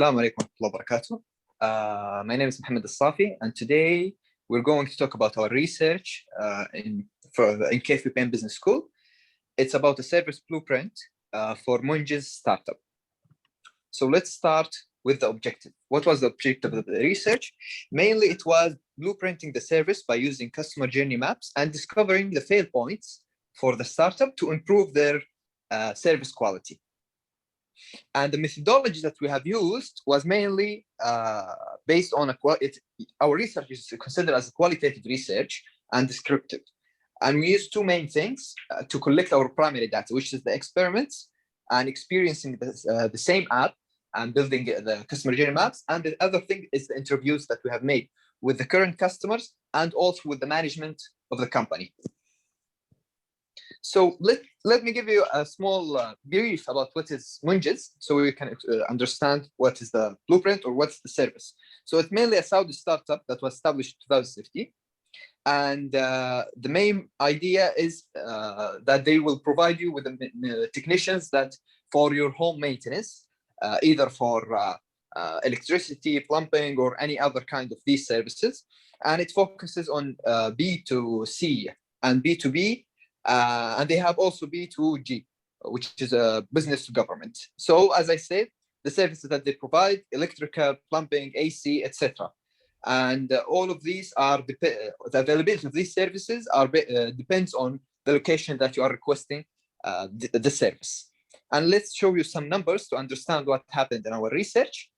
Assalamu alaikum wa rahmatullahi wa barakatuh. My name is Mohammed Al-Safi, and today we're going to talk about our research in KFUPM Business School. It's about a service blueprint for Munjz startup. So let's start with the objective. What was the objective of the research? Mainly, it was blueprinting the service by using customer journey maps and discovering the fail points for the startup to improve their service quality. And the methodology that we have used was mainly based on our research is considered as qualitative research and descriptive. And we use two main things to collect our primary data, which is the experiments and experiencing the same app and building the customer journey maps. And the other thing is the interviews that we have made with the current customers and also with the management of the company. So let me give you a small brief about what is Munjz, so we can understand what is the blueprint or what's the service. So it's mainly a Saudi startup that was established in 2015. And the main idea is that they will provide you with the technicians that for your home maintenance, either for electricity, plumbing, or any other kind of these services. And it focuses on B2C and B2B. And they have also B2G, which is a business to government. So as I said, the services that they provide, electrical, plumbing, AC, etc. And all of these are, the availability of these services are depends on the location that you are requesting the service. And let's show you some numbers to understand what happened in our research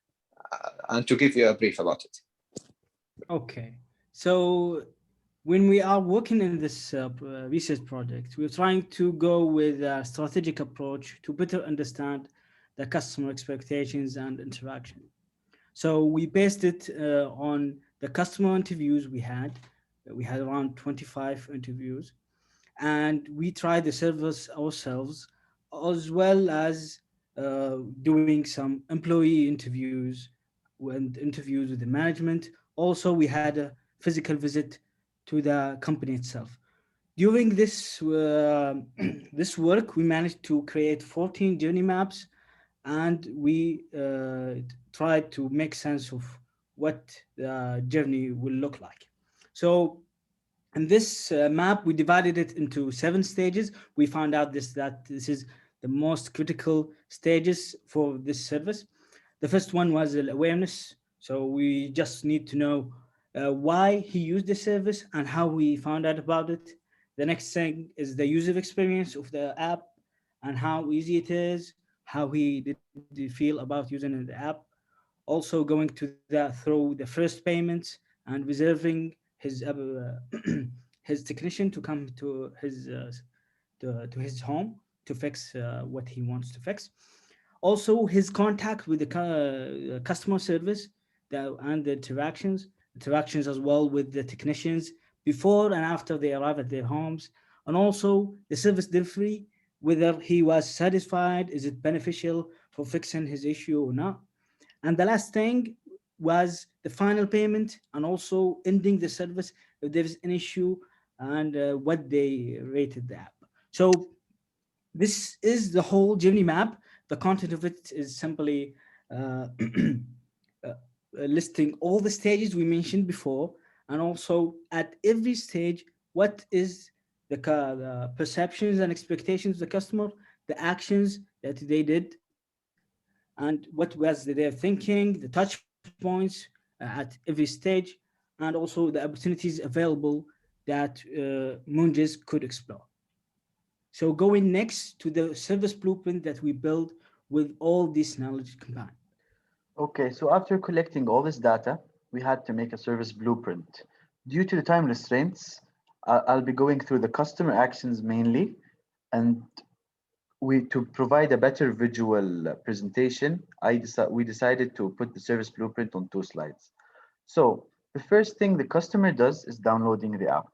and to give you a brief about it. Okay, so when we are working in this research project, we're trying to go with a strategic approach to better understand the customer expectations and interaction. So we based it on the customer interviews we had. We had around 25 interviews, and we tried the service ourselves, as well as doing some employee interviews and interviews with the management. Also, we had a physical visit to the company itself. During this this work, we managed to create 14 journey maps, and we tried to make sense of what the journey will look like. So in this map, we divided it into 7 stages. We found out that this is the most critical stages for this service. The first one was awareness. So we just need to know why he used the service and how he found out about it. The next thing is the user experience of the app and how easy it is, how he did feel about using the app. Also going to through the first payments and reserving his his technician to come to his home to fix what he wants to fix. Also his contact with the customer service and the interactions as well with the technicians before and after they arrive at their homes, and also the service delivery, whether he was satisfied, is it beneficial for fixing his issue or not. And the last thing was the final payment and also ending the service if there is an issue, and what they rated the app. So this is the whole journey map. The content of it is simply listing all the stages we mentioned before, and also at every stage, what is the perceptions and expectations of the customer, the actions that they did, and what was their thinking, the touch points at every stage, and also the opportunities available that Munjz could explore. So going next to the service blueprint that we build with all this knowledge combined. Okay, so after collecting all this data, we had to make a service blueprint. Due to the time restraints, I'll be going through the customer actions mainly, and to provide a better visual presentation, we decided to put the service blueprint on 2 slides. So the first thing the customer does is downloading the app.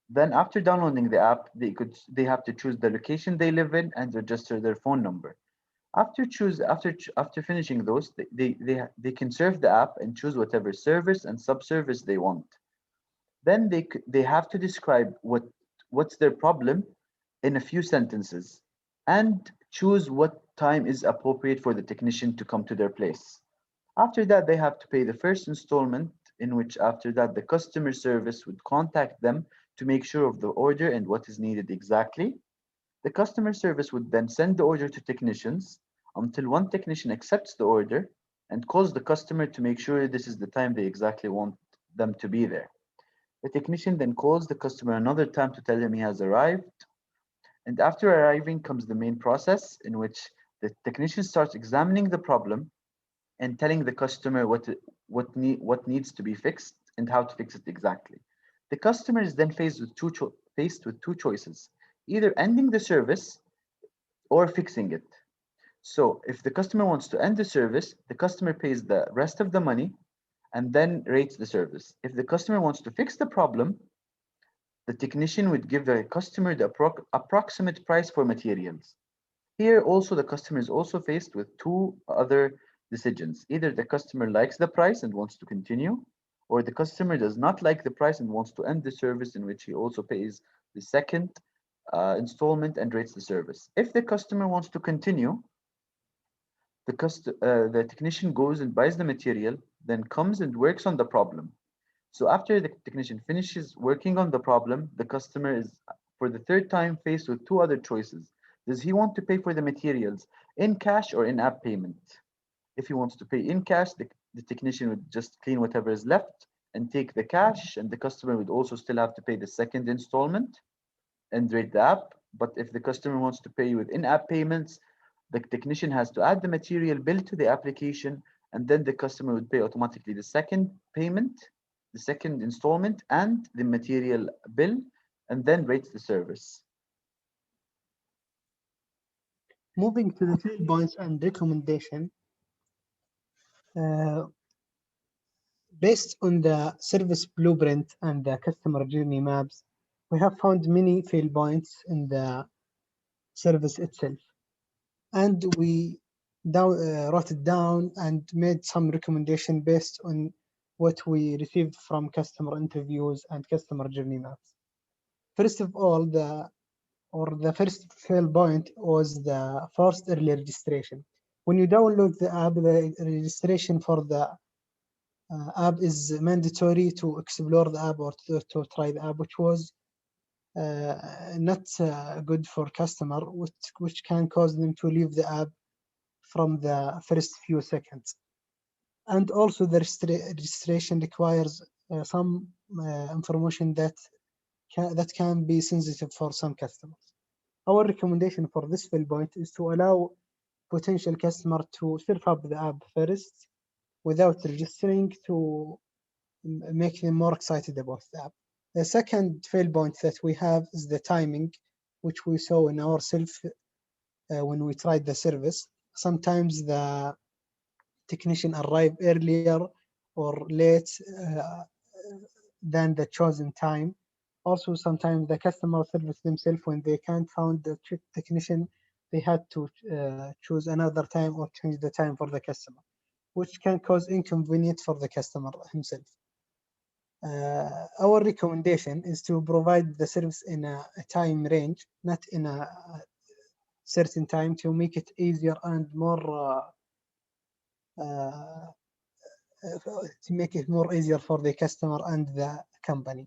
Then after downloading the app, they have to choose the location they live in and register their phone number. After finishing those, they can serve the app and choose whatever service and subservice they want. Then they have to describe what's their problem in a few sentences and choose what time is appropriate for the technician to come to their place. After that, they have to pay the first installment, in which after that the customer service would contact them to make sure of the order and what is needed exactly. The customer service would then send the order to technicians until one technician accepts the order and calls the customer to make sure this is the time they exactly want them to be there. The technician then calls the customer another time to tell him he has arrived. And after arriving comes the main process, in which the technician starts examining the problem and telling the customer what needs to be fixed and how to fix it exactly. The customer is then faced with two choices: either ending the service or fixing it. So if the customer wants to end the service, the customer pays the rest of the money and then rates the service. If the customer wants to fix the problem, the technician would give the customer the approximate price for materials. Here also the customer is also faced with two other decisions. Either the customer likes the price and wants to continue, or the customer does not like the price and wants to end the service, in which he also pays the second installment and rates the service. If the customer wants to continue, the technician goes and buys the material, then comes and works on the problem. So after the technician finishes working on the problem, the customer is for the third time faced with two other choices. Does he want to pay for the materials in cash or in-app payment? If he wants to pay in cash, the technician would just clean whatever is left and take the cash, and the customer would also still have to pay the second installment and rate the app. But if the customer wants to pay with in-app payments, the technician has to add the material bill to the application, and then the customer would pay automatically the second payment, the second installment, and the material bill, and then rates the service. Moving to the fail points and recommendation. Based on the service blueprint and the customer journey maps, we have found many fail points in the service itself. And we wrote it down and made some recommendation based on what we received from customer interviews and customer journey maps. First of all, the first fail point was the first early registration. When you download the app, the registration for the app is mandatory to explore the app or to try the app, which was not good for customer, which can cause them to leave the app from the first few seconds. And also the registration requires some information that can be sensitive for some customers. Our recommendation for this fail point is to allow potential customer to surf up the app first without registering, to make them more excited about the app. The second fail point that we have is the timing, which we saw in ourselves when we tried the service. Sometimes the technician arrive earlier or late than the chosen time. Also, sometimes the customer service themselves, when they can't find the technician, they had to choose another time or change the time for the customer, which can cause inconvenience for the customer himself. Our recommendation is to provide the service in a time range, not in a certain time, to make it easier and more to make it more easier for the customer and the company.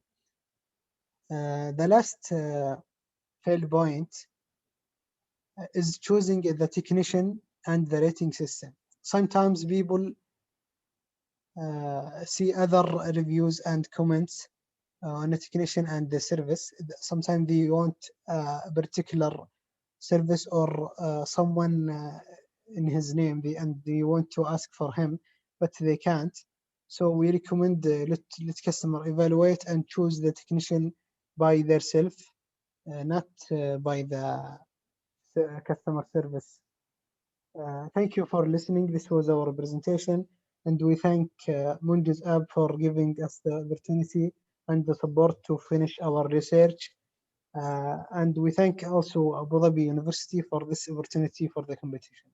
The last fail point is choosing the technician and the rating system. Sometimes people see other reviews and comments on a technician and the service. Sometimes they want a particular service or someone in his name, and they want to ask for him, but they can't. So we recommend let customer evaluate and choose the technician by themselves, not by the customer service. Thank you for listening. This was our presentation, and we thank Munjz app for giving us the opportunity and the support to finish our research. And we thank also Abu Dhabi University for this opportunity for the competition.